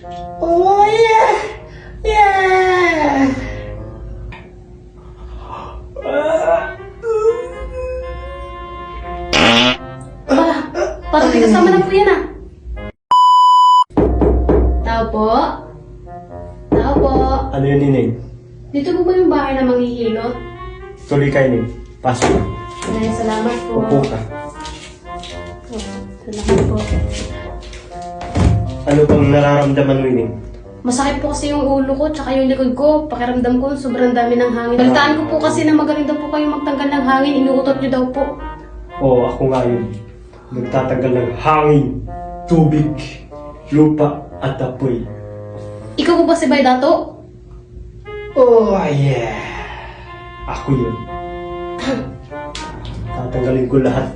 Oh, yeah! Yeah! Parang may kasama na po yan ah. Tao po? Tao po? Ano yun, Nining? Dito po ba yung bahay na manghihilot? Tuloy kayo, Nining. Pasok ka. Ay, salamat po. Upo ka. Salamat po. Ano bang nararamdaman mo, Nining? Masakit po kasi yung ulo ko tsaka yung likod ko. Pakiramdam ko sobrang dami ng hangin. Balitaan ko po kasi na magaling daw po kayo magtanggal ng hangin. Inuutot niyo daw po. Oo, ako nga yun. Nagtatanggal ng hangin, tubig, lupa, at apoy. Ikaw po ba si Baydato? Oh, yeah! Ako yun. Tatanggalin ko lahat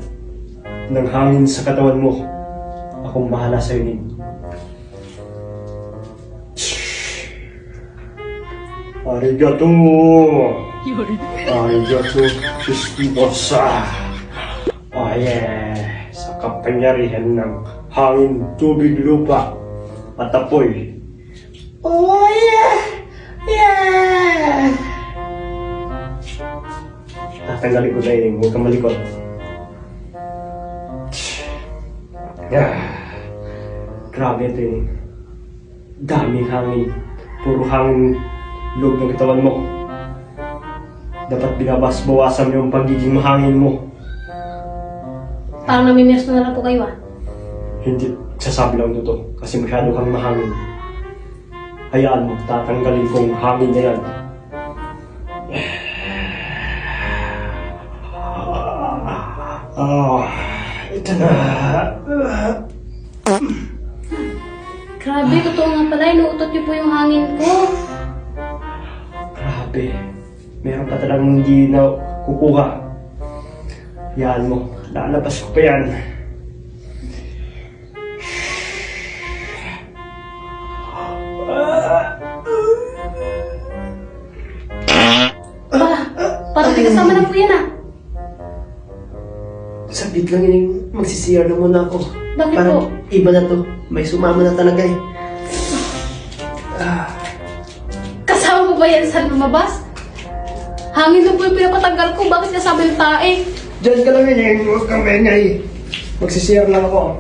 ng hangin sa katawan mo. Akong bahala sa'yo, Nining. Arigato! Arigato, Kristosa! Oh yeah! Sa kapangyarihan ng hangin, tubig, lupa, at apoy. Oh, yeah! Yeah! Tatanggalin ko na yun, huwag kang malikot. Yeah. Grabe ito yun. Daming hangin. Puro hangin loob ng katawan mo. Dapat binabas-bawasan mo yung pagiging mahangin mo. Parang namimirs na lang po kayo ah. Hindi sasabi lang ito kasi masyado kang mahangin. Hayaan mo, tatanggalin ko yung hangin na yan. Ito na. Grabe, totoo nga pala. Inuutot niyo po yung hangin ko. Grabe. Meron pa talagang hindi na kukuha. Hayaan mo, lalabas ko pa yan. Parang may kasama na po yan ah. Sabit lang yun, magsisiyar na muna ako. Bakit Parang po? iba na to. May sumama na talaga eh. Kasama mo ba yan sa lumabas? Hangin na po yung pinapatanggal ko. Bakit kasama yung tae? Diyan ka lang yun eh. Huwag kang maingay. Magsisiyar lang ako.